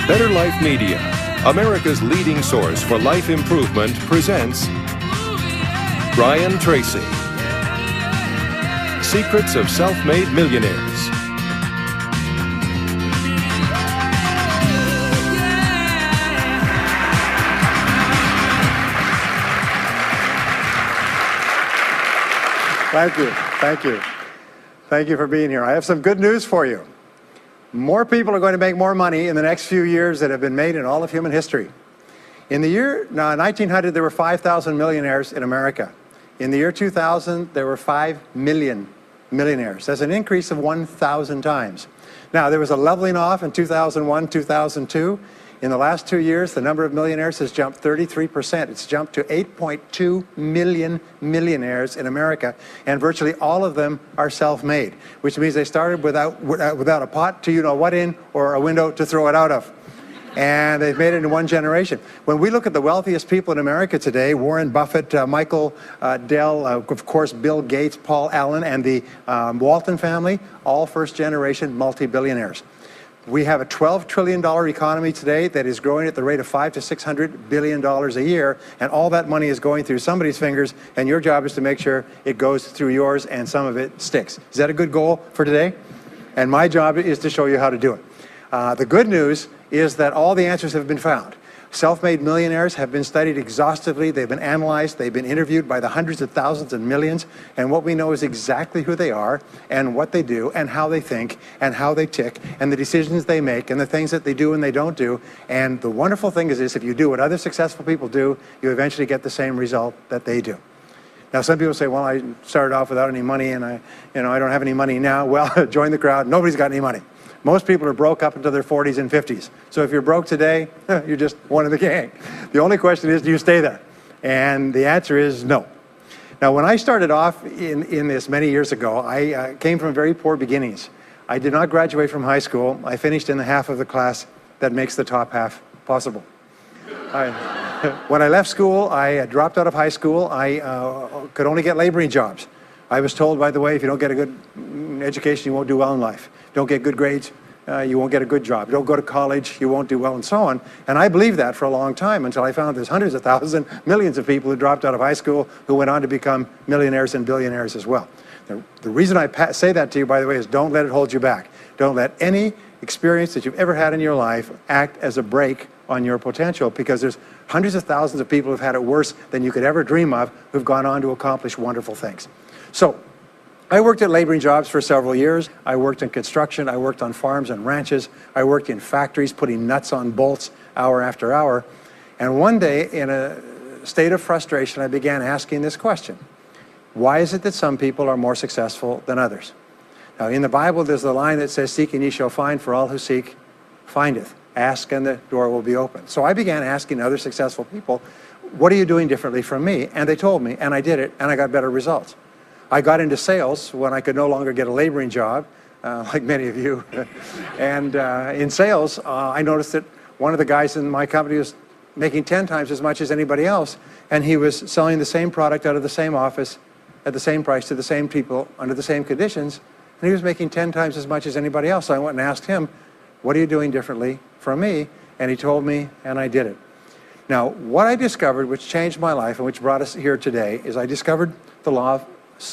Better Life Media, America's leading source for life improvement, presents Brian Tracy. Secrets of Self-Made Millionaires. Thank you. Thank you. Thank you for being here. I have some good news for you. More people are going to make more money in the next few years than have been made in all of human history. In the year 1900, there were 5,000 millionaires in America. In the year 2000, there were 5 million millionaires. That's an increase of 1,000 times. Now, there was a leveling off in 2001, 2002. In the last 2 years, the number of millionaires has jumped 33%. It's jumped to 8.2 million millionaires in America, and virtually all of them are self-made, which means they started without a pot to you-know-what in or a window to throw it out of. And they've made it in one generation. When we look at the wealthiest people in America today, Warren Buffett, Michael Dell, of course, Bill Gates, Paul Allen, and the Walton family, all first-generation multi-billionaires. We have a $12 trillion economy today that is growing at the rate of $500 to $600 billion a year, and all that money is going through somebody's fingers, and your job is to make sure it goes through yours and some of it sticks. Is that a good goal for today? And my job is to show you how to do it. The good news is that all the answers have been found. Self-made millionaires have been studied exhaustively. They've been analyzed. They've been interviewed by the hundreds of thousands and millions. And what we know is exactly who they are and what they do and how they think and how they tick and the decisions they make and the things that they do and they don't do. And the wonderful thing is this: if you do what other successful people do, you eventually get the same result that they do. Now, some people say, well, I started off without any money and I don't have any money now. Well, join the crowd. Nobody's got any money. Most people are broke up into their 40s and 50s. So if you're broke today, you're just one of the gang. The only question is, do you stay there? And the answer is no. Now, when I started off in this many years ago, I came from very poor beginnings. I did not graduate from high school. I finished in the half of the class that makes the top half possible. When I left school, I dropped out of high school. I could only get laboring jobs. I was told, by the way, if you don't get a good education, you won't do well in life. Don't get good grades, you won't get a good job. Don't go to college, you won't do well, and so on. And I believed that for a long time until I found there's hundreds of thousands, millions of people who dropped out of high school who went on to become millionaires and billionaires as well. The reason I say that to you, by the way, is don't let it hold you back. Don't let any experience that you've ever had in your life act as a brake on your potential, because there's hundreds of thousands of people who've had it worse than you could ever dream of, who've gone on to accomplish wonderful things. So, I worked at laboring jobs for several years. I worked in construction. I worked on farms and ranches. I worked in factories putting nuts on bolts hour after hour. And one day, in a state of frustration, I began asking this question: why is it that some people are more successful than others? Now, in the Bible, there's the line that says, "Seek and ye shall find, for all who seek findeth. Ask and the door will be open." So I began asking other successful people, what are you doing differently from me? And they told me, and I did it, and I got better results. I got into sales when I could no longer get a laboring job, like many of you. And in sales, I noticed that one of the guys in my company was making 10 times as much as anybody else, and he was selling the same product out of the same office at the same price to the same people under the same conditions, and he was making 10 times as much as anybody else. So I went and asked him, what are you doing differently from me? And he told me, and I did it. Now, what I discovered, which changed my life and which brought us here today, is I discovered the law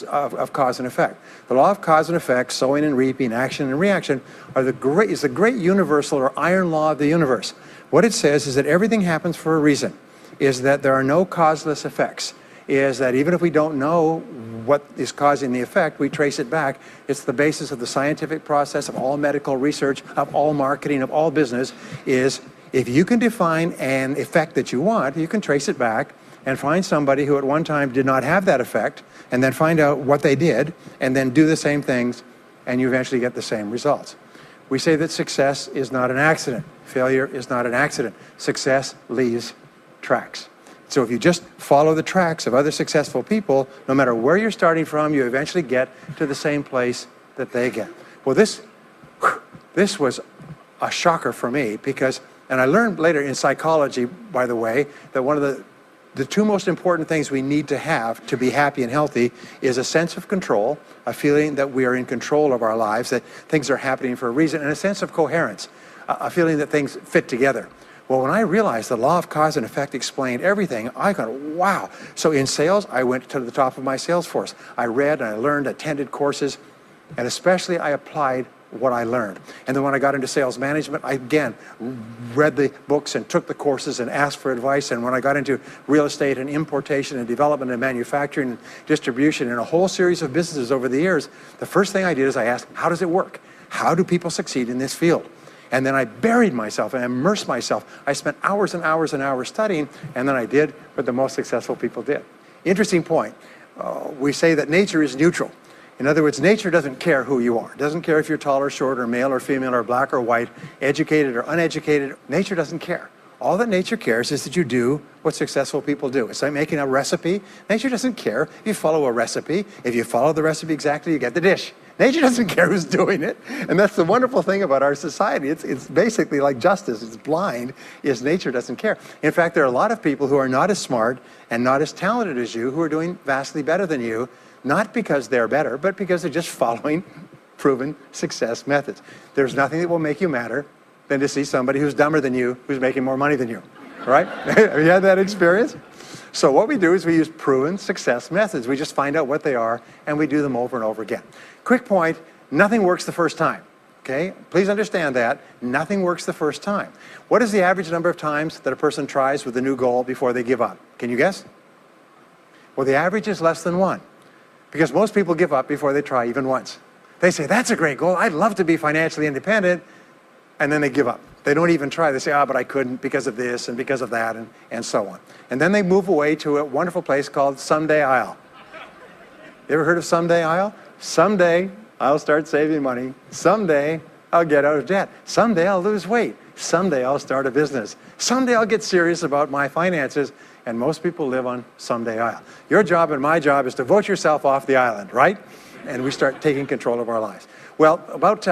of cause and effect. The law of cause and effect, sowing and reaping, action and reaction, is the great universal or iron law of the universe. What it says is that everything happens for a reason, is that there are no causeless effects, is that even if we don't know what is causing the effect, we trace it back. It's the basis of the scientific process, of all medical research, of all marketing, of all business, is if you can define an effect that you want, you can trace it back and find somebody who at one time did not have that effect, and then find out what they did, and then do the same things, and you eventually get the same results. We say that success is not an accident. Failure is not an accident. Success leaves tracks. So if you just follow the tracks of other successful people, no matter where you're starting from, you eventually get to the same place that they get. Well, this was a shocker for me, because, and I learned later in psychology, by the way, that one of the two most important things we need to have to be happy and healthy is a sense of control, a feeling that we are in control of our lives, that things are happening for a reason, and a sense of coherence. a feeling that things fit together. Well, when I realized the law of cause and effect explained everything, I thought, wow. So in sales, I went to the top of my sales force. I read and I learned, attended courses, and especially I applied what I learned. And then when I got into sales management, I again read the books and took the courses and asked for advice. And when I got into real estate and importation and development and manufacturing and distribution and a whole series of businesses over the years, the first thing I did is I asked, how does it work? How do people succeed in this field? And then I buried myself and immersed myself. I spent hours and hours and hours studying, and then I did what the most successful people did. Interesting point. We say that nature is neutral. In other words, nature doesn't care who you are. It doesn't care if you're tall or short or male or female or black or white, educated or uneducated. Nature doesn't care. All that nature cares is that you do what successful people do. It's like making a recipe. Nature doesn't care if you follow a recipe. If you follow the recipe exactly, you get the dish. Nature doesn't care who's doing it. And that's the wonderful thing about our society. It's basically like justice. It's blind, is nature doesn't care. In fact, there are a lot of people who are not as smart and not as talented as you who are doing vastly better than you, not because they're better, but because they're just following proven success methods. There's nothing that will make you madder than to see somebody who's dumber than you, who's making more money than you, right? Have you had that experience? So what we do is we use proven success methods. We just find out what they are, and we do them over and over again. Quick point, nothing works the first time, okay? Please understand that. Nothing works the first time. What is the average number of times that a person tries with a new goal before they give up? Can you guess? Well, the average is less than 1, because most people give up before they try even once. They say, that's a great goal. I'd love to be financially independent. And then they give up. They don't even try. They say, but I couldn't because of this and because of that and so on. And then they move away to a wonderful place called Someday I'll. You ever heard of Someday I'll? Someday I'll start saving money. Someday I'll get out of debt. Someday I'll lose weight. Someday I'll start a business. Someday I'll get serious about my finances. And most people live on Someday I'll. Your job and my job is to vote yourself off the island, right? And we start taking control of our lives. Well, about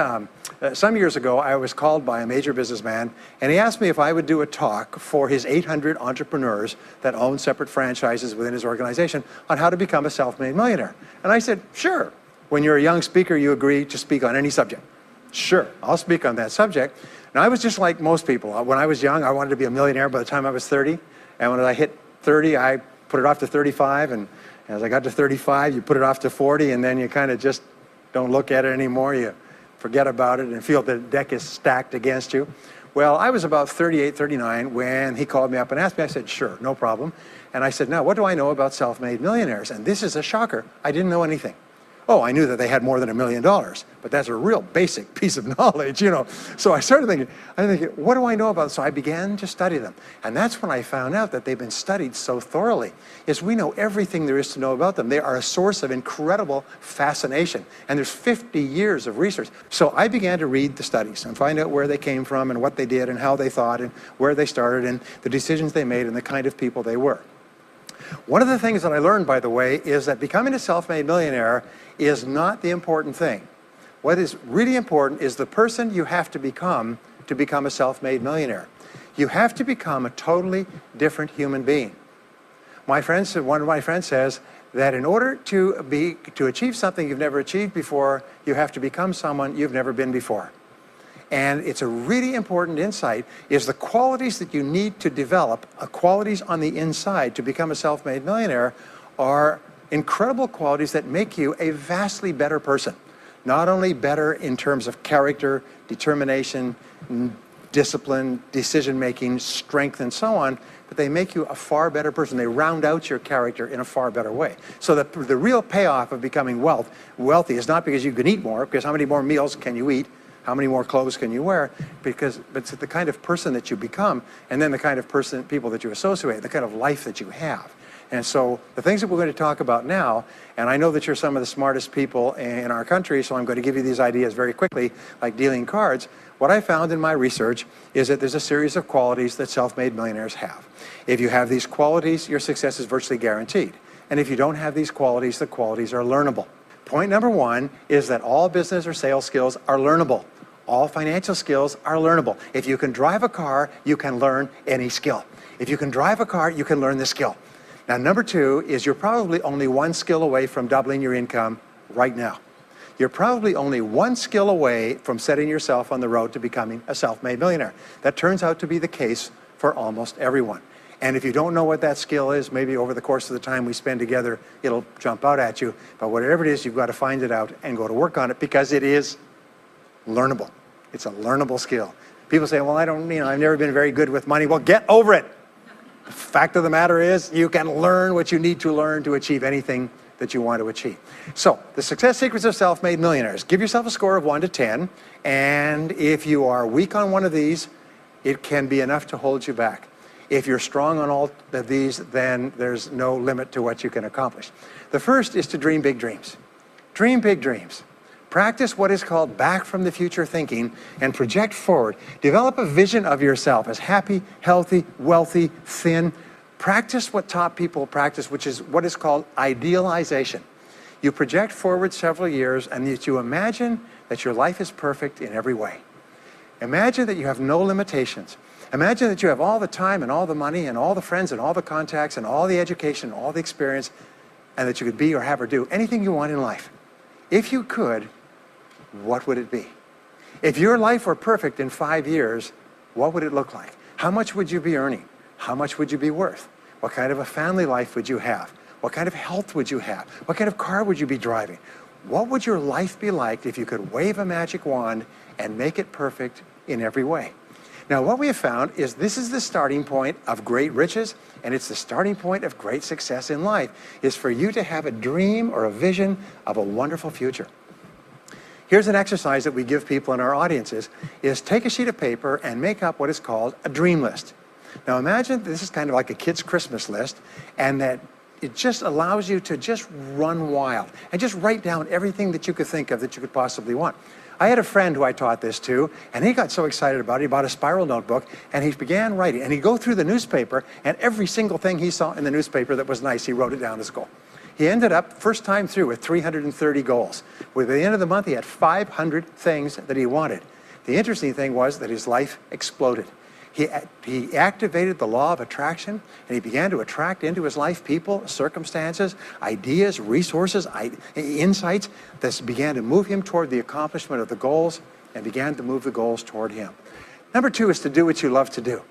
some years ago, I was called by a major businessman, and he asked me if I would do a talk for his 800 entrepreneurs that own separate franchises within his organization on how to become a self-made millionaire. And I said, sure. When you're a young speaker, you agree to speak on any subject. Sure, I'll speak on that subject. And I was just like most people. When I was young, I wanted to be a millionaire by the time I was 30. And when I hit 30, I put it off to 35. And as I got to 35, you put it off to 40, and then you kind of just don't look at it anymore. You forget about it and feel the deck is stacked against you. Well, I was about 38, 39 when he called me up and asked me. I said, sure, no problem. And I said, now, what do I know about self-made millionaires? And this is a shocker. I didn't know anything. Oh, I knew that they had more than $1 million, but that's a real basic piece of knowledge, you know. So I started thinking, what do I know about them? So I began to study them. And that's when I found out that they've been studied so thoroughly, is we know everything there is to know about them. They are a source of incredible fascination. And there's 50 years of research. So I began to read the studies and find out where they came from and what they did and how they thought and where they started and the decisions they made and the kind of people they were. One of the things that I learned, by the way, is that becoming a self-made millionaire is not the important thing. What is really important is the person you have to become a self-made millionaire. You have to become a totally different human being. One of my friends says that in order to achieve something you've never achieved before, you have to become someone you've never been before. And it's a really important insight, is the qualities that you need to develop, qualities on the inside to become a self-made millionaire, are incredible qualities that make you a vastly better person. Not only better in terms of character, determination, discipline, decision-making, strength, and so on, but they make you a far better person. They round out your character in a far better way. So the real payoff of becoming wealthy is not because you can eat more, because how many more meals can you eat? How many more clothes can you wear? But it's the kind of person that you become, and then the kind of people that you associate, the kind of life that you have. And so the things that we're going to talk about now, and I know that you're some of the smartest people in our country, so I'm going to give you these ideas very quickly, like dealing cards. What I found in my research is that there's a series of qualities that self-made millionaires have. If you have these qualities, your success is virtually guaranteed. And if you don't have these qualities, the qualities are learnable. Point number one is that all business or sales skills are learnable. All financial skills are learnable. If you can drive a car, you can learn any skill. If you can drive a car, you can learn the skill. Now, number two is you're probably only one skill away from doubling your income right now. you're probably only one skill away from setting yourself on the road to becoming a self-made millionaire. That turns out to be the case for almost everyone. And if you don't know what that skill is, maybe over the course of the time we spend together, it'll jump out at you. But whatever it is, you've got to find it out and go to work on it, because it is learnable. It's a learnable skill. People say, well, I've never been very good with money. Well, get over it. The fact of the matter is, you can learn what you need to learn to achieve anything that you want to achieve. So, the success secrets of self-made millionaires. Give yourself a score of 1 to 10, and if you are weak on one of these, it can be enough to hold you back. If you're strong on all of these, then there's no limit to what you can accomplish. The first is to dream big dreams. Dream big dreams. Practice what is called back from the future thinking and project forward. Develop a vision of yourself as happy, healthy, wealthy, thin. Practice what top people practice, which is what is called idealization. You project forward several years and you imagine that your life is perfect in every way. Imagine that you have no limitations. Imagine that you have all the time and all the money and all the friends and all the contacts and all the education, all the experience, and that you could be or have or do anything you want in life. If you could, what would it be? If your life were perfect in 5 years, what would it look like? How much would you be earning? How much would you be worth? What kind of a family life would you have? What kind of health would you have? What kind of car would you be driving? What would your life be like if you could wave a magic wand and make it perfect in every way? Now, what we have found is this is the starting point of great riches, and it's the starting point of great success in life, is for you to have a dream or a vision of a wonderful future. Here's an exercise that we give people in our audiences, is take a sheet of paper and make up what is called a dream list. Now, imagine this is kind of like a kid's Christmas list, and that it just allows you to just run wild and just write down everything that you could think of that you could possibly want. I had a friend who I taught this to, and he got so excited about it, he bought a spiral notebook, and he began writing. And he'd go through the newspaper, and every single thing he saw in the newspaper that was nice, he wrote it down as a goal. He ended up, first time through, with 330 goals. With the end of the month, he had 500 things that he wanted. The interesting thing was that his life exploded. He activated the law of attraction, and he began to attract into his life people, circumstances, ideas, resources, insights that began to move him toward the accomplishment of the goals and began to move the goals toward him. Number 2 is to do what you love to do.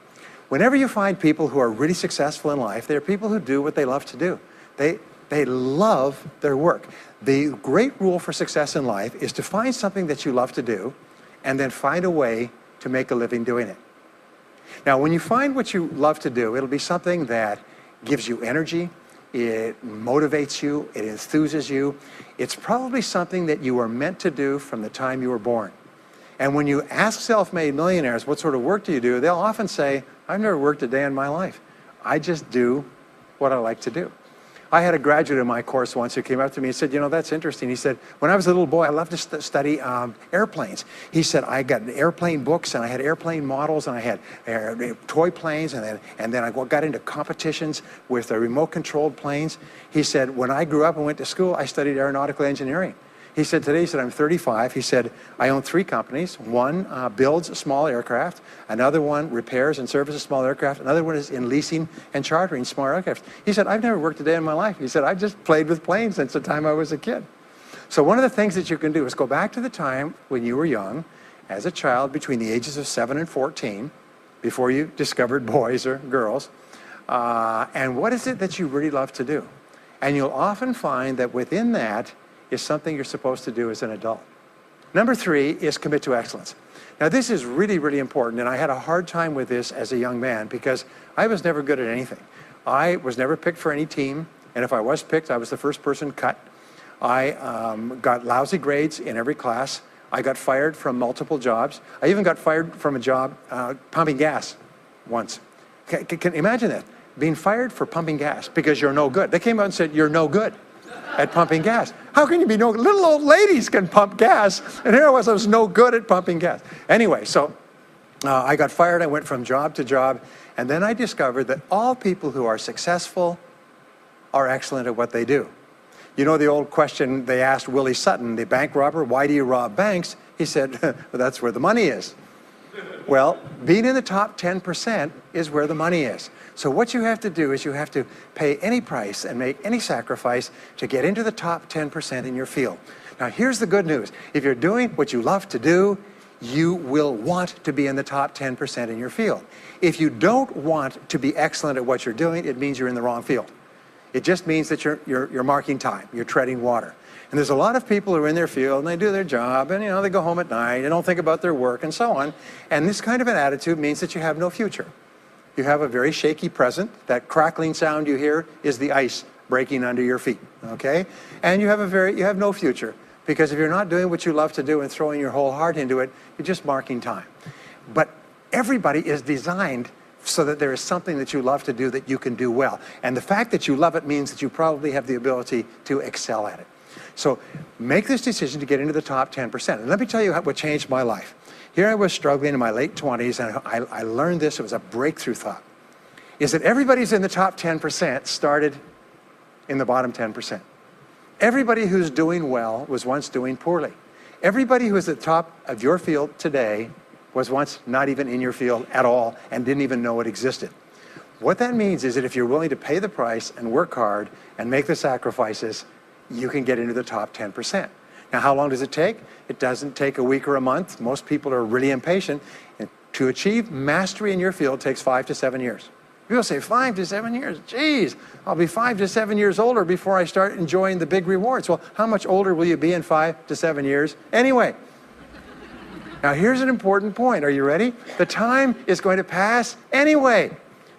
Whenever you find people who are really successful in life, they're people who do what they love to do. They love their work. The great rule for success in life is to find something that you love to do and then find a way to make a living doing it. Now, when you find what you love to do, it'll be something that gives you energy, it motivates you, it enthuses you. It's probably something that you were meant to do from the time you were born. And when you ask self-made millionaires, what sort of work do you do? They'll often say, I've never worked a day in my life. I just do what I like to do. I had a graduate in my course once who came up to me and said, you know, that's interesting. He said, when I was a little boy, I loved to study airplanes. He said, I got airplane books, and I had airplane models, and I had toy planes, and then I got into competitions with remote-controlled planes. He said, when I grew up and went to school, I studied aeronautical engineering. He said, today, he said, I'm 35. He said, I own 3 companies. One builds small aircraft. Another one repairs and services small aircraft. Another one is in leasing and chartering small aircraft. He said, I've never worked a day in my life. He said, I've just played with planes since the time I was a kid. So one of the things that you can do is go back to the time when you were young, as a child between the ages of 7 and 14, before you discovered boys or girls, and what is it that you really love to do? And you'll often find that within that is something you're supposed to do as an adult. Number 3 is commit to excellence. Now, this is really, really important, and I had a hard time with this as a young man because I was never good at anything. I was never picked for any team, and if I was picked, I was the first person cut. I got lousy grades in every class. I got fired from multiple jobs. I even got fired from a job pumping gas once. Can you imagine that? Being fired for pumping gas because you're no good. They came out and said, you're no good at pumping gas. How can you be no good? Little old ladies can pump gas, and here I was no good at pumping gas. Anyway, so I got fired. I went from job to job, and then I discovered that all people who are successful are excellent at what they do. You know the old question they asked Willie Sutton, the bank robber, why do you rob banks? He said, well, that's where the money is. Well, being in the top 10% is where the money is. So what you have to do is you have to pay any price and make any sacrifice to get into the top 10% in your field. Now here's the good news. If you're doing what you love to do, you will want to be in the top 10% in your field. If you don't want to be excellent at what you're doing, it means you're in the wrong field. It just means that you're marking time, you're treading water. And there's a lot of people who are in their field and they do their job and they go home at night and don't think about their work and so on. And this kind of an attitude means that you have no future. You have a very shaky present. That crackling sound you hear is the ice breaking under your feet, okay? And you have no future, because if you're not doing what you love to do and throwing your whole heart into it, you're just marking time. But everybody is designed so that there is something that you love to do that you can do well. And the fact that you love it means that you probably have the ability to excel at it. So make this decision to get into the top 10%. And let me tell you what changed my life. Here I was struggling in my late 20s, and I learned this. It was a breakthrough thought. Is that everybody's in the top 10% started in the bottom 10%. Everybody who's doing well was once doing poorly. Everybody who is at the top of your field today was once not even in your field at all and didn't even know it existed. What that means is that if you're willing to pay the price and work hard and make the sacrifices, you can get into the top 10%. Now, how long does it take? It doesn't take a week or a month. Most people are really impatient. And to achieve mastery in your field takes 5 to 7 years. People say 5 to 7 years. Geez, I'll be 5 to 7 years older before I start enjoying the big rewards. Well, how much older will you be in 5 to 7 years anyway? Now, here's an important point. Are you ready? The time is going to pass anyway.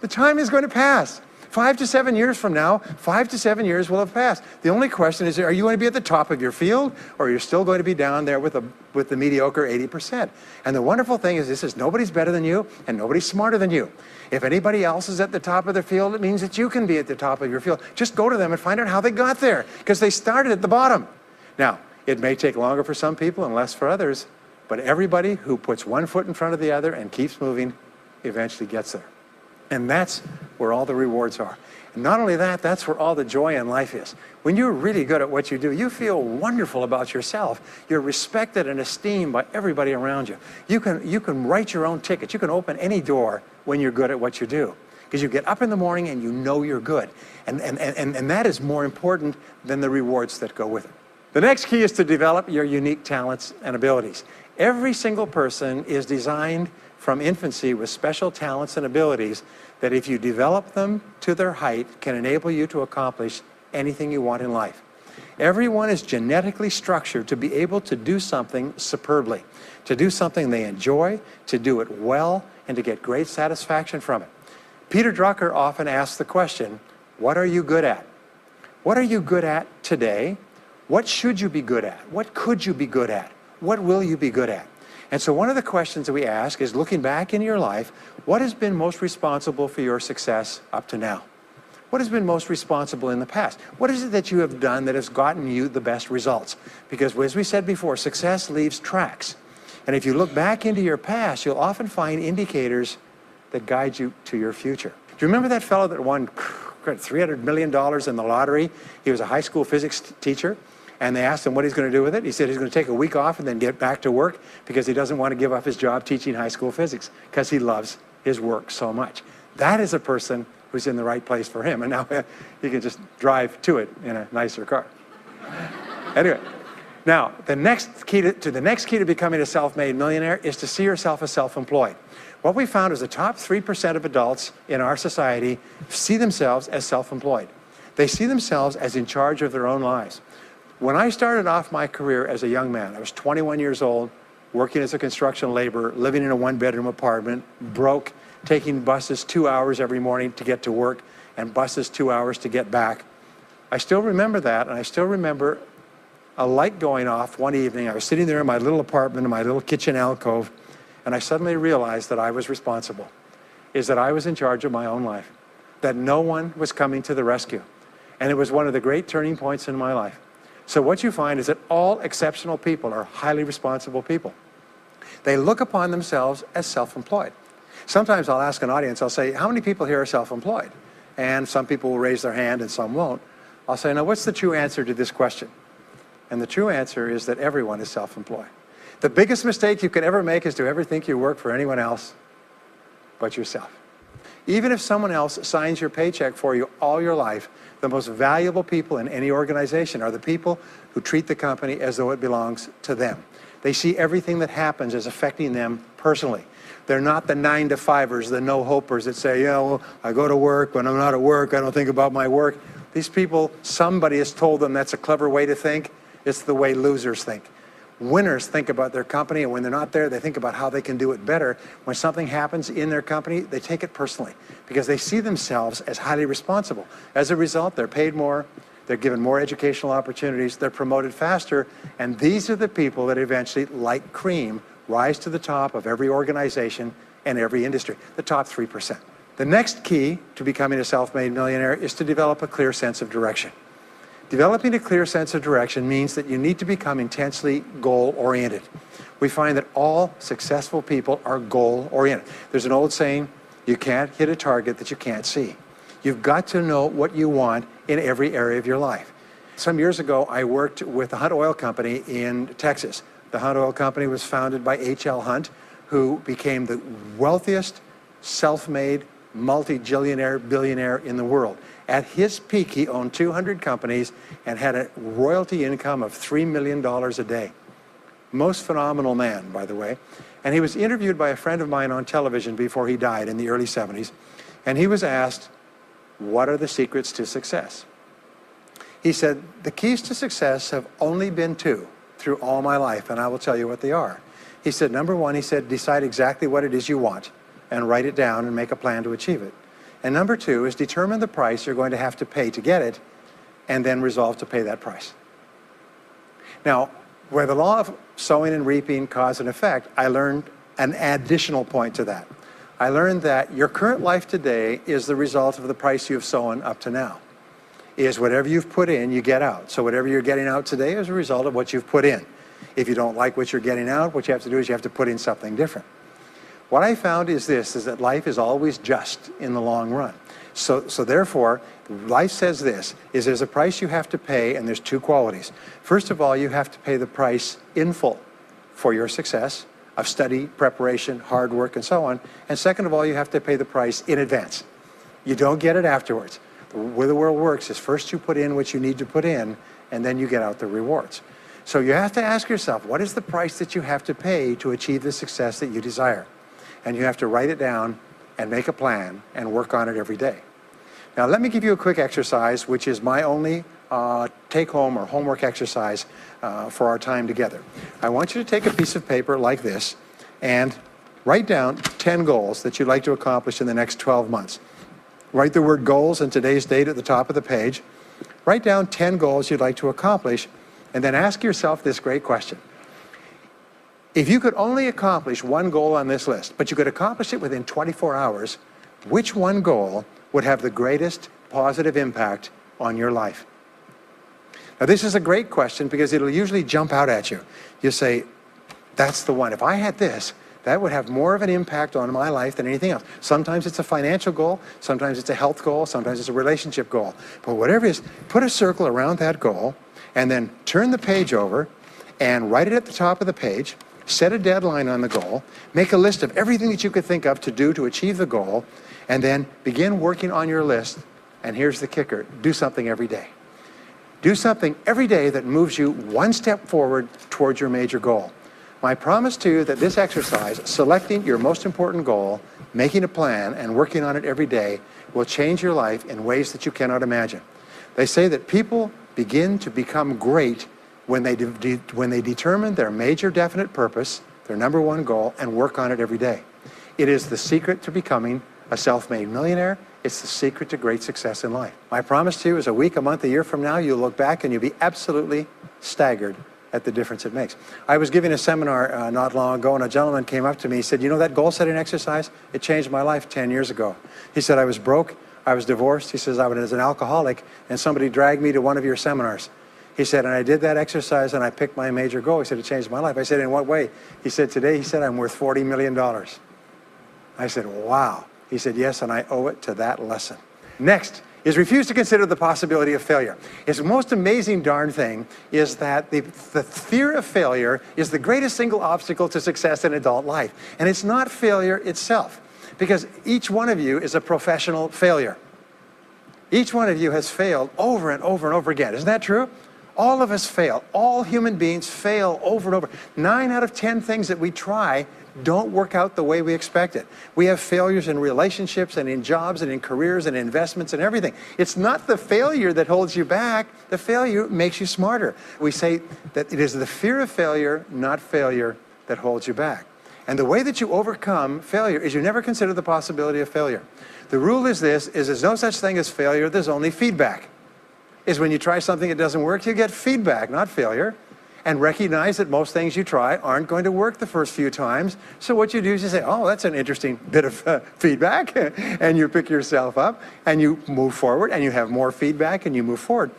The time is going to pass. 5 to 7 years from now, 5 to 7 years will have passed. The only question is, are you going to be at the top of your field, or are you still going to be down there with the mediocre 80%? And the wonderful thing is this: is nobody's better than you, and nobody's smarter than you. If anybody else is at the top of their field, it means that you can be at the top of your field. Just go to them and find out how they got there, because they started at the bottom. Now, it may take longer for some people and less for others, but everybody who puts one foot in front of the other and keeps moving eventually gets there. And that's where all the rewards are. And not only that, that's where all the joy in life is. When you're really good at what you do, you feel wonderful about yourself. You're respected and esteemed by everybody around you. You can write your own ticket. You can open any door when you're good at what you do, because you get up in the morning and you know you're good. And that is more important than the rewards that go with it. The next key is to develop your unique talents and abilities. Every single person is designed from infancy with special talents and abilities that, if you develop them to their height, can enable you to accomplish anything you want in life. Everyone is genetically structured to be able to do something superbly, to do something they enjoy, to do it well, and to get great satisfaction from it. Peter Drucker often asks the question, what are you good at? What are you good at today? What should you be good at? What could you be good at? What will you be good at? And so one of the questions that we ask is, looking back in your life, what has been most responsible for your success up to now? What has been most responsible in the past? What is it that you have done that has gotten you the best results? Because as we said before, success leaves tracks. And if you look back into your past, you'll often find indicators that guide you to your future. Do you remember that fellow that won $300 million in the lottery? He was a high school physics teacher. And they asked him what he's going to do with it. He said he's going to take a week off and then get back to work, because he doesn't want to give up his job teaching high school physics, because he loves his work so much. That is a person who's in the right place for him. And now he can just drive to it in a nicer car. Anyway, now the next key to becoming a self-made millionaire is to see yourself as self-employed. What we found is the top 3% of adults in our society see themselves as self-employed. They see themselves as in charge of their own lives. When I started off my career as a young man, I was 21 years old, working as a construction laborer, living in a one-bedroom apartment, broke, taking buses 2 hours every morning to get to work, and buses 2 hours to get back. I still remember that, and I still remember a light going off one evening. I was sitting there in my little apartment, in my little kitchen alcove, and I suddenly realized that I was responsible, that I was in charge of my own life, that no one was coming to the rescue. And it was one of the great turning points in my life. So what you find is that all exceptional people are highly responsible people. They look upon themselves as self-employed. Sometimes I'll ask an audience, I'll say, how many people here are self-employed? And some people will raise their hand and some won't. I'll say, now what's the true answer to this question? And the true answer is that everyone is self-employed. The biggest mistake you could ever make is to ever think you work for anyone else but yourself. Even if someone else signs your paycheck for you all your life, The most valuable people in any organization are the people who treat the company as though it belongs to them. They see everything that happens as affecting them personally. They're not the 9-to-5ers, the no-hopers that say, yeah, well, I go to work. When I'm not at work, I don't think about my work. These people, somebody has told them that's a clever way to think. It's the way losers think. Winners think about their company, and when they're not there, they think about how they can do it better. When something happens in their company, they take it personally because they see themselves as highly responsible. As a result, they're paid more, they're given more educational opportunities, they're promoted faster, and these are the people that eventually, like cream, rise to the top of every organization and every industry, the top 3%. The next key to becoming a self-made millionaire is to develop a clear sense of direction. Developing a clear sense of direction means that you need to become intensely goal-oriented. We find that all successful people are goal-oriented. There's an old saying, you can't hit a target that you can't see. You've got to know what you want in every area of your life. Some years ago, I worked with the Hind Oil Company in Texas. The Hind Oil Company was founded by H.L. Hunt, who became the wealthiest, self-made, multi-billionaire in the world. At his peak, he owned 200 companies and had a royalty income of $3 million a day. Most phenomenal man, by the way. And he was interviewed by a friend of mine on television before he died in the early 70s. And he was asked, what are the secrets to success? He said, the keys to success have only been two through all my life, and I will tell you what they are. He said, number one, he said, decide exactly what it is you want and write it down and make a plan to achieve it. And number two is determine the price you're going to have to pay to get it and then resolve to pay that price. Now, where the law of sowing and reaping cause and effect, I learned an additional point to that. I learned that your current life today is the result of the price you've sown up to now. Is whatever you've put in, you get out. So whatever you're getting out today is a result of what you've put in. If you don't like what you're getting out, what you have to do is you have to put in something different. What I found is this, is that life is always just in the long run. So therefore, life says this, is there's a price you have to pay, and there's two qualities. First of all, you have to pay the price in full for your success of study, preparation, hard work, and so on. And second of all, you have to pay the price in advance. You don't get it afterwards. The way the world works is first you put in what you need to put in, and then you get out the rewards. So you have to ask yourself, what is the price that you have to pay to achieve the success that you desire? And you have to write it down and make a plan and work on it every day. Now let me give you a quick exercise, which is my only take-home or homework exercise for our time together. I want you to take a piece of paper like this and write down 10 goals that you'd like to accomplish in the next 12 months. Write the word goals and today's date at the top of the page. Write down 10 goals you'd like to accomplish, and then ask yourself this great question. If you could only accomplish one goal on this list, but you could accomplish it within 24 hours, which one goal would have the greatest positive impact on your life? Now this is a great question because it'll usually jump out at you. You say, that's the one. If I had this, that would have more of an impact on my life than anything else. Sometimes it's a financial goal, sometimes it's a health goal, sometimes it's a relationship goal. But whatever it is, put a circle around that goal and then turn the page over and write it at the top of the page. Set a deadline on the goal, make a list of everything that you could think of to do to achieve the goal, and then begin working on your list. And here's the kicker, do something every day. Do something every day that moves you one step forward towards your major goal. My promise to you that this exercise, selecting your most important goal, making a plan, and working on it every day, will change your life in ways that you cannot imagine. They say that people begin to become great when they determine their major definite purpose, their number one goal, and work on it every day. It is the secret to becoming a self-made millionaire. It's the secret to great success in life. My promise to you is a week, a month, a year from now, you'll look back and you'll be absolutely staggered at the difference it makes. I was giving a seminar not long ago, and a gentleman came up to me. He said, you know that goal-setting exercise? It changed my life 10 years ago. He said, I was broke, I was divorced. He says, I was an alcoholic, and somebody dragged me to one of your seminars. He said, and I did that exercise and I picked my major goal. He said, it changed my life. I said, in what way? He said, today, he said, I'm worth $40 million. I said, wow. He said, yes, and I owe it to that lesson. Next is refuse to consider the possibility of failure. It's the most amazing darn thing is that the fear of failure is the greatest single obstacle to success in adult life. And it's not failure itself, because each one of you is a professional failure. Each one of you has failed over and over and over again. Isn't that true? All of us fail. All human beings fail over and over. 9 out of 10 things that we try don't work out the way we expected. We have failures in relationships and in jobs and in careers and investments and everything. It's not the failure that holds you back. The failure makes you smarter. We say that it is the fear of failure, not failure, that holds you back. And the way that you overcome failure is you never consider the possibility of failure. The rule is this, is there's no such thing as failure, there's only feedback. Is when you try something that doesn't work, you get feedback, not failure. And recognize that most things you try aren't going to work the first few times. So what you do is you say, oh, that's an interesting bit of feedback. And you pick yourself up and you move forward and you have more feedback and you move forward.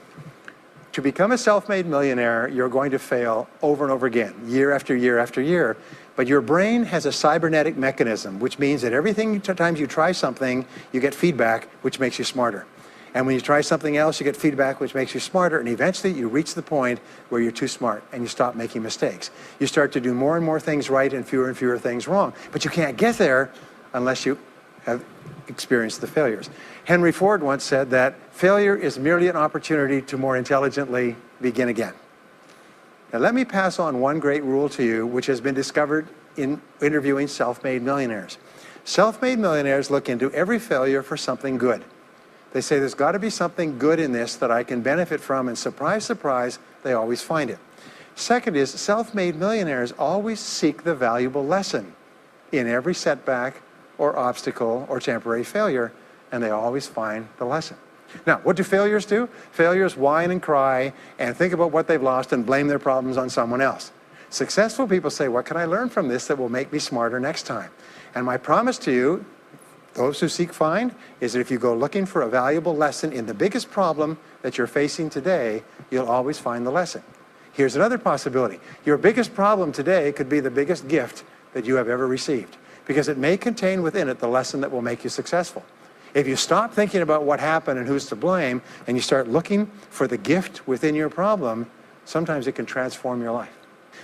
To become a self-made millionaire, you're going to fail over and over again, year after year after year. But your brain has a cybernetic mechanism, which means that times you try something, you get feedback, which makes you smarter. And when you try something else, you get feedback, which makes you smarter. And eventually, you reach the point where you're too smart and you stop making mistakes. You start to do more and more things right and fewer things wrong. But you can't get there unless you have experienced the failures. Henry Ford once said that failure is merely an opportunity to more intelligently begin again. Now, let me pass on one great rule to you, which has been discovered in interviewing self-made millionaires. Self-made millionaires look into every failure for something good. They say there's got to be something good in this that I can benefit from, and surprise, surprise, they always find it. Second is, self-made millionaires always seek the valuable lesson in every setback or obstacle or temporary failure, and they always find the lesson. Now, what do failures do? Failures whine and cry and think about what they've lost and blame their problems on someone else. Successful people say, what can I learn from this that will make me smarter next time? And my promise to you, those who seek find, is that if you go looking for a valuable lesson in the biggest problem that you're facing today, you'll always find the lesson. Here's another possibility. Your biggest problem today could be the biggest gift that you have ever received, because it may contain within it the lesson that will make you successful. If you stop thinking about what happened and who's to blame, and you start looking for the gift within your problem, sometimes it can transform your life.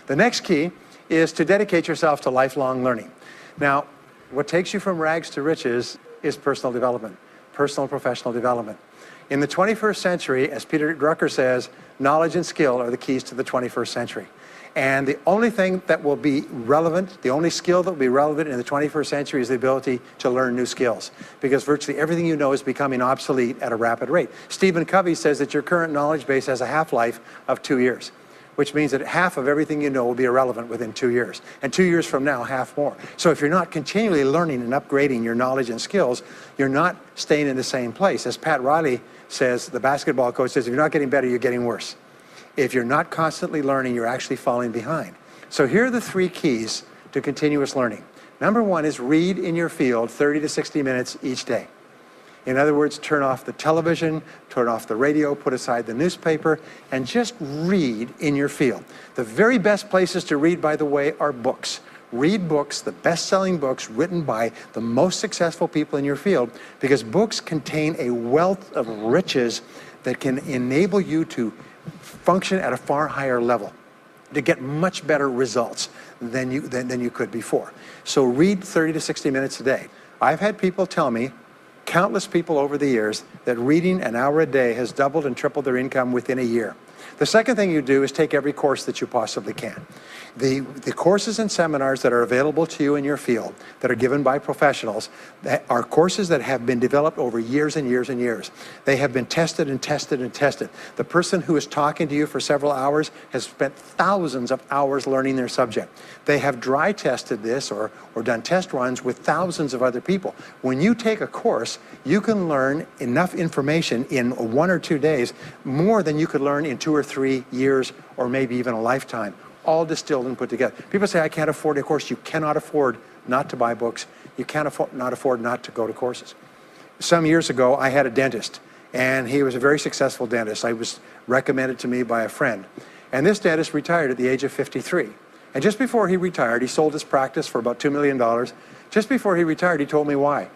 The next key is to dedicate yourself to lifelong learning. Now, what takes you from rags to riches is personal development, personal and professional development. In the 21st century, as Peter Drucker says, knowledge and skill are the keys to the 21st century. And the only thing that will be relevant, the only skill that will be relevant in the 21st century is the ability to learn new skills, because virtually everything you know is becoming obsolete at a rapid rate. Stephen Covey says that your current knowledge base has a half-life of 2 years, which means that half of everything you know will be irrelevant within 2 years. And 2 years from now, half more. So if you're not continually learning and upgrading your knowledge and skills, you're not staying in the same place. As Pat Riley says, the basketball coach says, if you're not getting better, you're getting worse. If you're not constantly learning, you're actually falling behind. So here are the 3 keys to continuous learning. Number 1 is read in your field 30 to 60 minutes each day. In other words, turn off the television, turn off the radio, put aside the newspaper, and just read in your field. The very best places to read, by the way, are books. Read books, the best-selling books written by the most successful people in your field, because books contain a wealth of riches that can enable you to function at a far higher level, to get much better results than you could before. So read 30 to 60 minutes a day. I've had people tell me, countless people over the years, that reading an hour a day has doubled and tripled their income within a year. The second thing you do is take every course that you possibly can. The courses and seminars that are available to you in your field that are given by professionals are courses that have been developed over years and years and years. They have been tested and tested and tested. The person who is talking to you for several hours has spent thousands of hours learning their subject. They have dry tested this or done test runs with thousands of other people. When you take a course, you can learn enough information in 1 or 2 days, more than you could learn in 2 or 3 years or maybe even a lifetime, all distilled and put together. People say, I can't afford a course. You cannot afford not to buy books. You can't afford not to go to courses. Some years ago, I had a dentist, and he was a very successful dentist. I was recommended to me by a friend. And this dentist retired at the age of 53. And just before he retired, he sold his practice for about $2 million. Just before he retired, he told me why.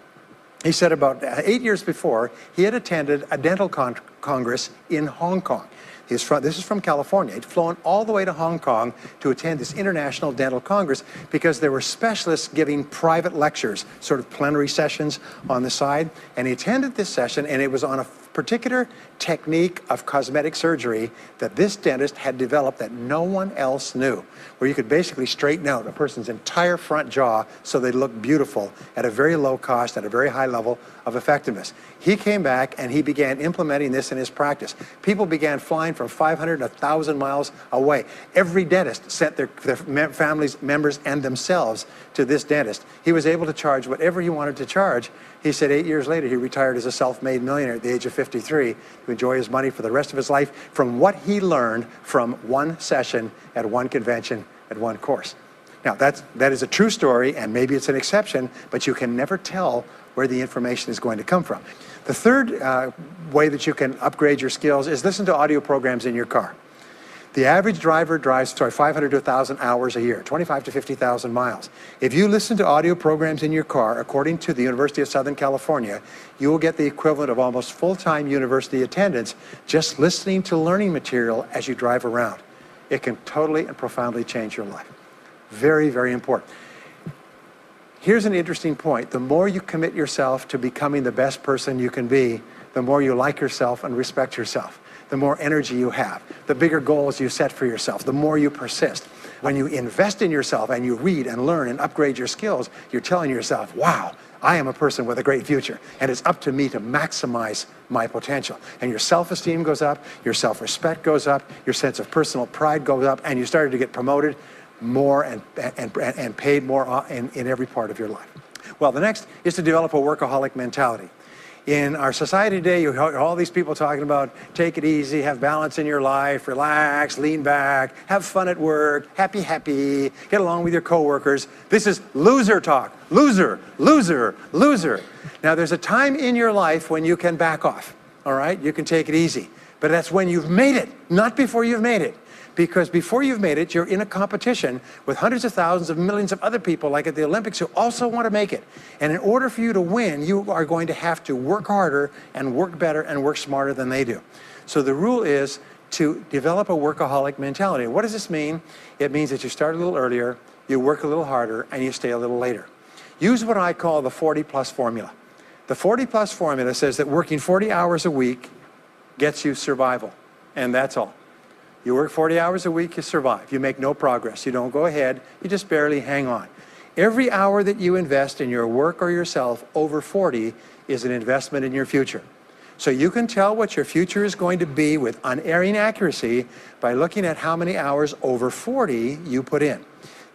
He said about 8 years before, he had attended a dental congress in Hong Kong. This is from California. He'd flown all the way to Hong Kong to attend this international dental congress because there were specialists giving private lectures, sort of plenary sessions on the side. And he attended this session, and it was on particular technique of cosmetic surgery that this dentist had developed that no one else knew, where you could basically straighten out a person's entire front jaw so they look beautiful at a very low cost, at a very high level of effectiveness. He came back and he began implementing this in his practice. People began flying from 500 to 1,000 miles away. Every dentist sent their families, members, and themselves to this dentist. He was able to charge whatever he wanted to charge. He said 8 years later, he retired as a self-made millionaire at the age of 53 to enjoy his money for the rest of his life from what he learned from one session at one convention at one course. Now, that is a true story, and maybe it's an exception, but you can never tell where the information is going to come from. The third way that you can upgrade your skills is listen to audio programs in your car. The average driver drives 500 to 1,000 hours a year, 25 to 50,000 miles. If you listen to audio programs in your car, according to the University of Southern California, you will get the equivalent of almost full-time university attendance just listening to learning material as you drive around. It can totally and profoundly change your life. Very, very important. Here's an interesting point. The more you commit yourself to becoming the best person you can be, the more you like yourself and respect yourself. The more energy you have, the bigger goals you set for yourself, the more you persist. When you invest in yourself and you read and learn and upgrade your skills, you're telling yourself, wow, I am a person with a great future, and it's up to me to maximize my potential. And your self-esteem goes up, your self-respect goes up, your sense of personal pride goes up, and you started to get promoted more and paid more in every part of your life. Well, the next is to develop a workaholic mentality. In our society today, you hear all these people talking about take it easy, have balance in your life, relax, lean back, have fun at work, happy, get along with your coworkers. This is loser talk. Loser, loser, loser. Now, there's a time in your life when you can back off, all right? You can take it easy. But that's when you've made it, not before you've made it. Because before you've made it, you're in a competition with hundreds of thousands of millions of other people, like at the Olympics, who also want to make it. And in order for you to win, you are going to have to work harder and work better and work smarter than they do. So the rule is to develop a workaholic mentality. What does this mean? It means that you start a little earlier, you work a little harder, and you stay a little later. Use what I call the 40-plus formula. The 40-plus formula says that working 40 hours a week gets you survival, and that's all. You work 40 hours a week, you survive. You make no progress. You don't go ahead. You just barely hang on. Every hour that you invest in your work or yourself over 40 is an investment in your future. So you can tell what your future is going to be with unerring accuracy by looking at how many hours over 40 you put in.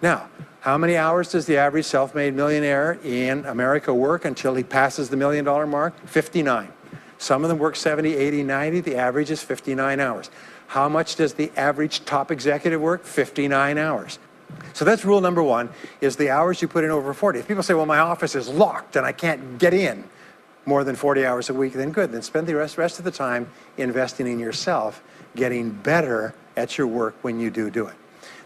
Now, how many hours does the average self-made millionaire in America work until he passes the $1 million mark? 59. Some of them work 70, 80, 90. The average is 59 hours. How much does the average top executive work? 59 hours. So that's rule number one, is the hours you put in over 40. If people say, well, my office is locked and I can't get in more than 40 hours a week, then good. Then spend the rest of the time investing in yourself, getting better at your work when you do it.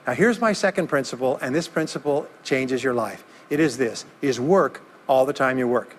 Now, here's my second principle, and this principle changes your life. It is this, is work all the time you work.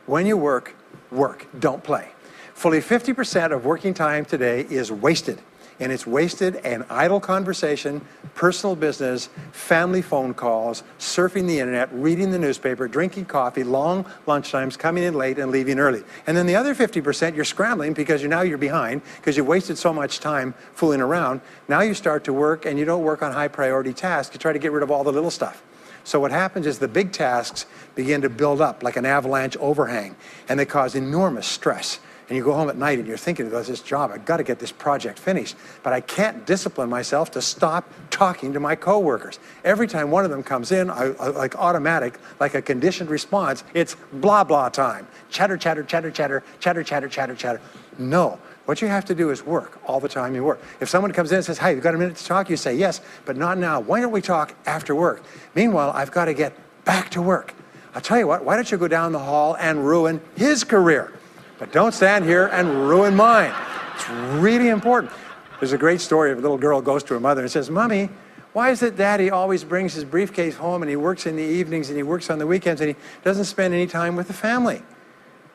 When you work, work, don't play. Fully 50% of working time today is wasted. And it's wasted in idle conversation, personal business, family phone calls, surfing the internet, reading the newspaper, drinking coffee, long lunchtimes, coming in late and leaving early. And then the other 50%, you're scrambling because now you're behind because you've wasted so much time fooling around. Now you start to work and you don't work on high priority tasks. You try to get rid of all the little stuff. So what happens is the big tasks begin to build up like an avalanche overhang, and they cause enormous stress. And you go home at night and you're thinking about this job, I've got to get this project finished, but I can't discipline myself to stop talking to my coworkers. Every time one of them comes in, like automatic, like a conditioned response, it's blah, blah time. Chatter, chatter, chatter, chatter, chatter, chatter, chatter, chatter. No, what you have to do is work all the time you work. If someone comes in and says, hey, you've got a minute to talk, you say, yes, but not now. Why don't we talk after work? Meanwhile, I've got to get back to work. I'll tell you what, why don't you go down the hall and ruin his career? But don't stand here and ruin mine. It's really important. There's a great story of a little girl goes to her mother and says, Mommy, why is it Daddy always brings his briefcase home and he works in the evenings and he works on the weekends and he doesn't spend any time with the family?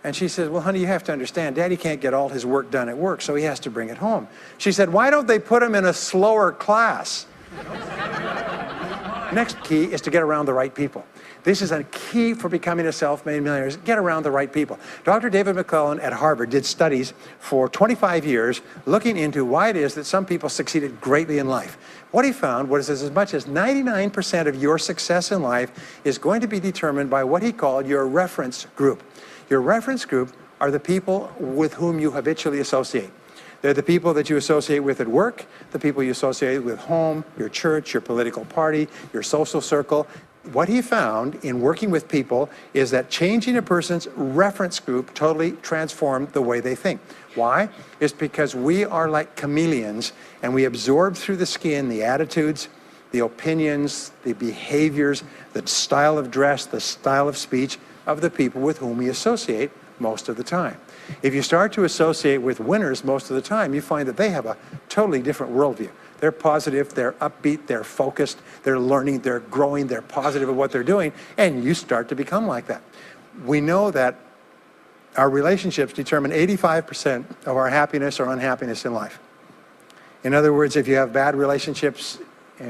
And she says, well, honey, you have to understand, Daddy can't get all his work done at work, so he has to bring it home. She said, why don't they put him in a slower class? Next key is to get around the right people. This is a key for becoming a self-made millionaire, is get around the right people. Dr. David McClellan at Harvard did studies for 25 years looking into why it is that some people succeeded greatly in life. What he found was as much as 99% of your success in life is going to be determined by what he called your reference group. Your reference group are the people with whom you habitually associate. They're the people that you associate with at work, the people you associate with home, your church, your political party, your social circle. What he found in working with people is that changing a person's reference group totally transformed the way they think. Why? It's because we are like chameleons, and we absorb through the skin the attitudes, the opinions, the behaviors, the style of dress, the style of speech of the people with whom we associate most of the time. If you start to associate with winners most of the time, you find that they have a totally different worldview. They're positive, they're upbeat, they're focused, they're learning, they're growing, they're positive at what they're doing, and you start to become like that. We know that our relationships determine 85% of our happiness or unhappiness in life. In other words, if you have bad relationships,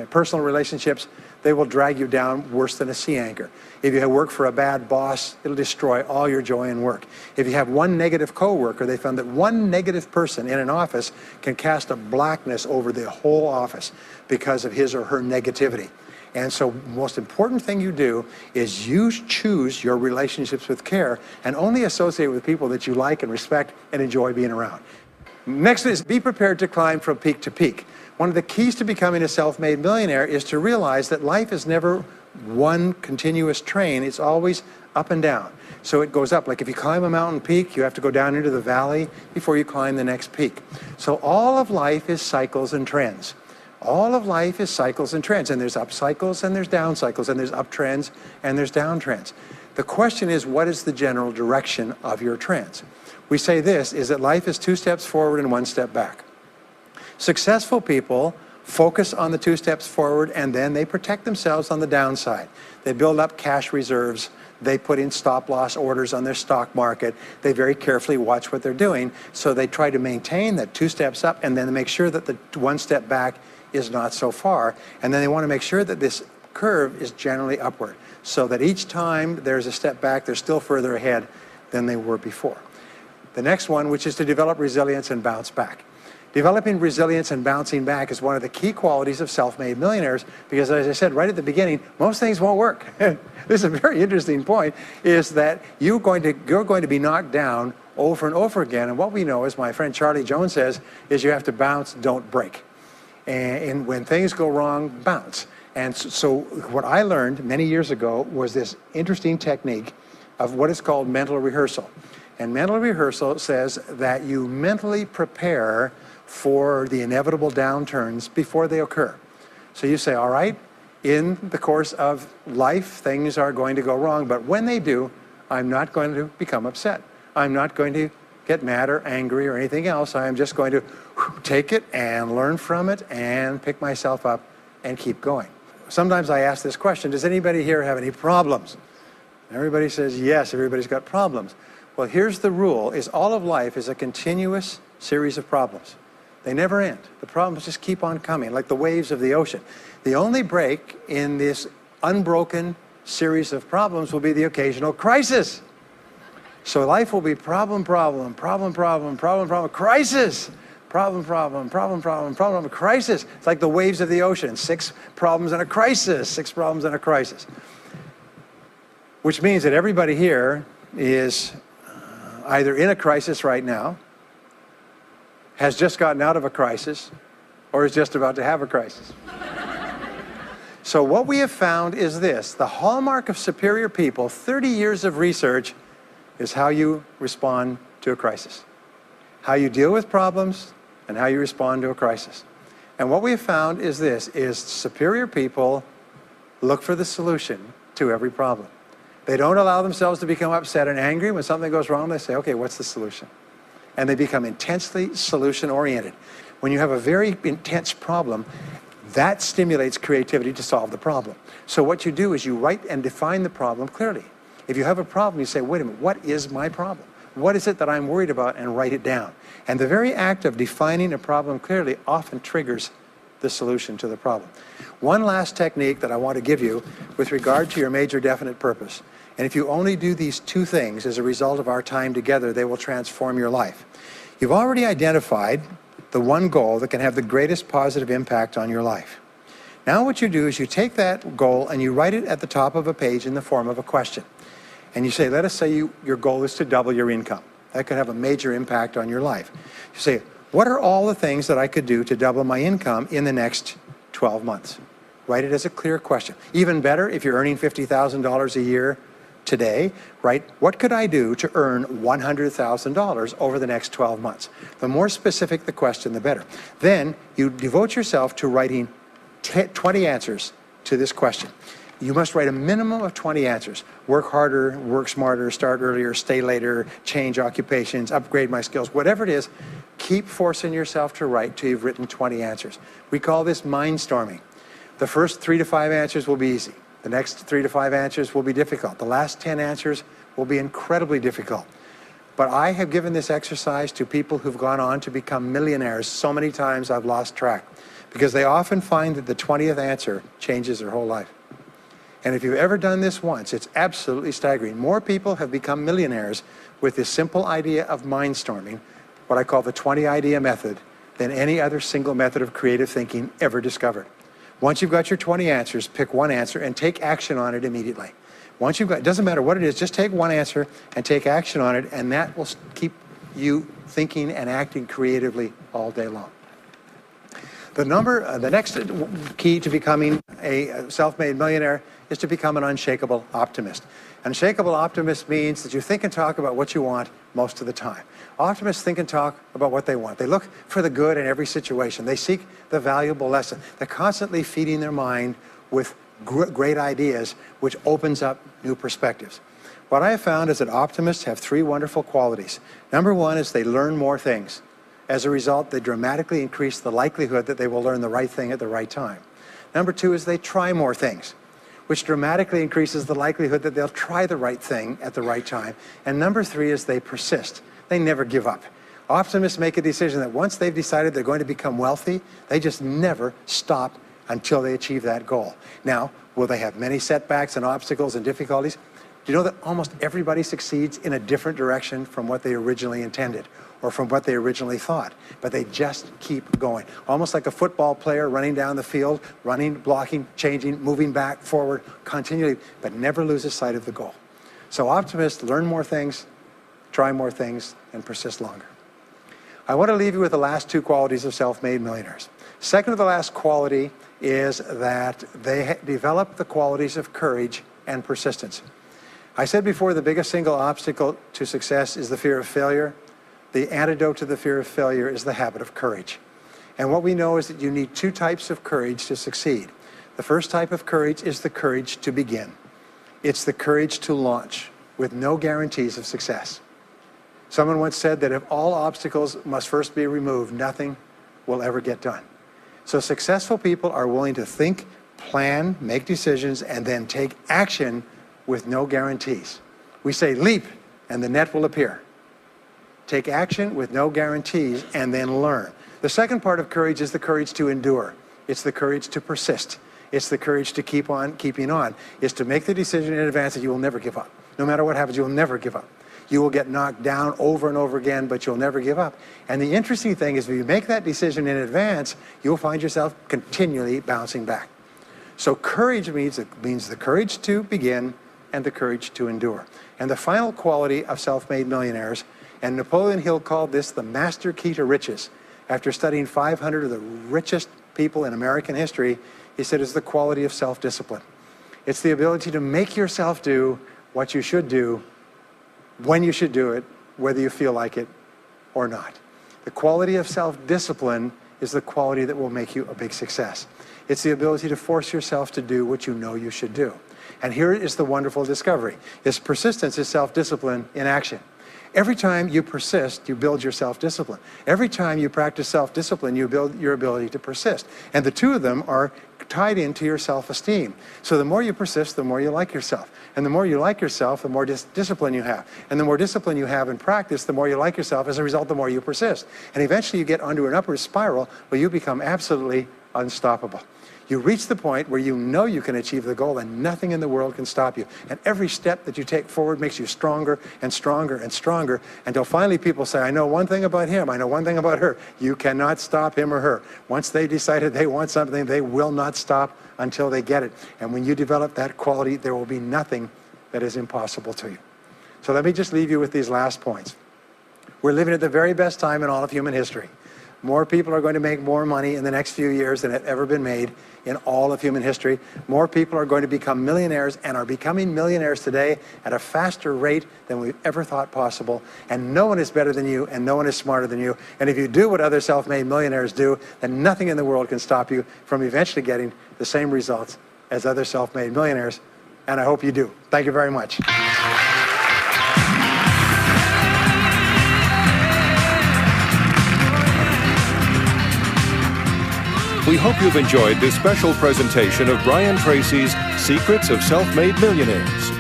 personal relationships, they will drag you down worse than a sea anchor. If you work for a bad boss, it'll destroy all your joy in work. If you have one negative coworker, they found that one negative person in an office can cast a blackness over the whole office because of his or her negativity. And so the most important thing you do is you choose your relationships with care and only associate with people that you like and respect and enjoy being around. Next is be prepared to climb from peak to peak. One of the keys to becoming a self-made millionaire is to realize that life is never one continuous train. It's always up and down. So it goes up. Like if you climb a mountain peak, you have to go down into the valley before you climb the next peak. So all of life is cycles and trends. All of life is cycles and trends. And there's up cycles and there's down cycles, and there's up trends and there's down trends. The question is, what is the general direction of your trends? We say this, is that life is 2 steps forward and 1 step back. Successful people focus on the 2 steps forward, and then they protect themselves on the downside. They build up cash reserves. They put in stop-loss orders on their stock market. They very carefully watch what they're doing. So they try to maintain that 2 steps up, and then they make sure that the 1 step back is not so far. And then they want to make sure that this curve is generally upward, so that each time there's a step back, they're still further ahead than they were before. The next one, which is to develop resilience and bounce back. Developing resilience and bouncing back is one of the key qualities of self-made millionaires, because as I said right at the beginning, most things won't work. This is a very interesting point, is that you're going to be knocked down over and over again. And what we know, as my friend Charlie Jones says, is you have to bounce, don't break. And when things go wrong, bounce. And so what I learned many years ago was this interesting technique of what is called mental rehearsal. And mental rehearsal says that you mentally prepare for the inevitable downturns before they occur. So you say, all right, in the course of life, things are going to go wrong, but when they do, I'm not going to become upset. I'm not going to get mad or angry or anything else. I am just going to take it and learn from it and pick myself up and keep going. Sometimes I ask this question, does anybody here have any problems? Everybody says yes, everybody's got problems. Well, here's the rule, is all of life is a continuous series of problems. They never end. The problems just keep on coming, like the waves of the ocean. The only break in this unbroken series of problems will be the occasional crisis. So life will be problem, problem, problem, problem, problem, problem, crisis. Problem, problem, problem, problem, problem, crisis. It's like the waves of the ocean. 6 problems and a crisis, 6 problems and a crisis. Which means that everybody here is either in a crisis right now, has just gotten out of a crisis, or is just about to have a crisis. So what we have found is this: the hallmark of superior people, 30 years of research, is how you respond to a crisis. How you deal with problems and how you respond to a crisis. And what we have found is this, is superior people look for the solution to every problem. They don't allow themselves to become upset and angry. When something goes wrong, they say, okay, what's the solution? And they become intensely solution-oriented. When you have a very intense problem, that stimulates creativity to solve the problem. So what you do is you write and define the problem clearly. If you have a problem, you say, wait a minute, what is my problem? What is it that I'm worried about? And write it down. And the very act of defining a problem clearly often triggers the solution to the problem. One last technique that I want to give you with regard to your major definite purpose. And if you only do these two things as a result of our time together, they will transform your life. You've already identified the one goal that can have the greatest positive impact on your life. Now what you do is you take that goal and you write it at the top of a page in the form of a question. And you say, let us say your goal is to double your income. That could have a major impact on your life. You say, what are all the things that I could do to double my income in the next 12 months? Write it as a clear question. Even better, if you're earning $50,000 a year today, write, what could I do to earn $100,000 over the next 12 months? The more specific the question, the better. Then you devote yourself to writing 20 answers to this question. You must write a minimum of 20 answers. Work harder, work smarter, start earlier, stay later, change occupations, upgrade my skills, whatever it is, keep forcing yourself to write till you've written 20 answers. We call this mindstorming. The first 3 to 5 answers will be easy. The next 3 to 5 answers will be difficult. The last 10 answers will be incredibly difficult. But I have given this exercise to people who've gone on to become millionaires so many times I've lost track, because they often find that the 20th answer changes their whole life. And if you've ever done this once, it's absolutely staggering. More people have become millionaires with this simple idea of mindstorming, what I call the 20 idea method, than any other single method of creative thinking ever discovered. Once you've got your 20 answers, pick one answer and take action on it immediately. Once you've got, it doesn't matter what it is, just take one answer and take action on it, and that will keep you thinking and acting creatively all day long. The next key to becoming a self-made millionaire is to become an unshakable optimist. An unshakable optimist means that you think and talk about what you want most of the time. Optimists think and talk about what they want. They look for the good in every situation. They seek the valuable lesson. They're constantly feeding their mind with great ideas, which opens up new perspectives. What I have found is that optimists have 3 wonderful qualities. Number 1 is they learn more things. As a result, they dramatically increase the likelihood that they will learn the right thing at the right time. Number 2 is they try more things, which dramatically increases the likelihood that they'll try the right thing at the right time. And number 3 is they persist. They never give up. Optimists make a decision that once they've decided they're going to become wealthy, they just never stop until they achieve that goal. Now, will they have many setbacks and obstacles and difficulties? Do you know that almost everybody succeeds in a different direction from what they originally intended or from what they originally thought? But they just keep going. Almost like a football player running down the field, running, blocking, changing, moving back, forward, continually, but never loses sight of the goal. So optimists learn more things, try more things, and persist longer. I want to leave you with the last 2 qualities of self-made millionaires. Second to the last quality is that they develop the qualities of courage and persistence. I said before, the biggest single obstacle to success is the fear of failure. The antidote to the fear of failure is the habit of courage. And what we know is that you need 2 types of courage to succeed. The first type of courage is the courage to begin. It's the courage to launch with no guarantees of success. Someone once said that if all obstacles must first be removed, nothing will ever get done. So successful people are willing to think, plan, make decisions, and then take action with no guarantees. We say leap and the net will appear. Take action with no guarantees and then learn. The second part of courage is the courage to endure. It's the courage to persist. It's the courage to keep on keeping on. It's to make the decision in advance that you will never give up. No matter what happens, you will never give up. You will get knocked down over and over again, but you'll never give up. And the interesting thing is if you make that decision in advance, you'll find yourself continually bouncing back. So courage means the courage to begin and the courage to endure. And the final quality of self-made millionaires, and Napoleon Hill called this the master key to riches. After studying 500 of the richest people in American history, he said it's the quality of self-discipline. It's the ability to make yourself do what you should do, when you should do it, whether you feel like it or not. The quality of self-discipline is the quality that will make you a big success. It's the ability to force yourself to do what you know you should do. And here is the wonderful discovery. Persistence is self-discipline in action. Every time you persist, you build your self-discipline. Every time you practice self-discipline, you build your ability to persist. And the 2 of them are tied into your self-esteem. So the more you persist, the more you like yourself. And the more you like yourself, the more discipline you have. And the more discipline you have in practice, the more you like yourself. As a result, the more you persist. And eventually you get onto an upward spiral where you become absolutely unstoppable. You reach the point where you know you can achieve the goal and nothing in the world can stop you. And every step that you take forward makes you stronger and stronger and stronger until finally people say, I know one thing about him, I know one thing about her. You cannot stop him or her. Once they decided they want something, they will not stop until they get it. And when you develop that quality, there will be nothing that is impossible to you. So let me just leave you with these last points. We're living at the very best time in all of human history. More people are going to make more money in the next few years than have ever been made in all of human history. More people are going to become millionaires and are becoming millionaires today at a faster rate than we've ever thought possible. And no one is better than you, and no one is smarter than you. And if you do what other self-made millionaires do, then nothing in the world can stop you from eventually getting the same results as other self-made millionaires. And I hope you do. Thank you very much. We hope you've enjoyed this special presentation of Brian Tracy's Secrets of Self-Made Millionaires.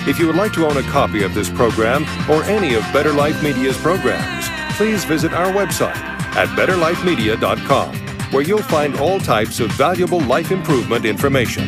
If you would like to own a copy of this program or any of Better Life Media's programs, please visit our website at betterlifemedia.com, where you'll find all types of valuable life improvement information.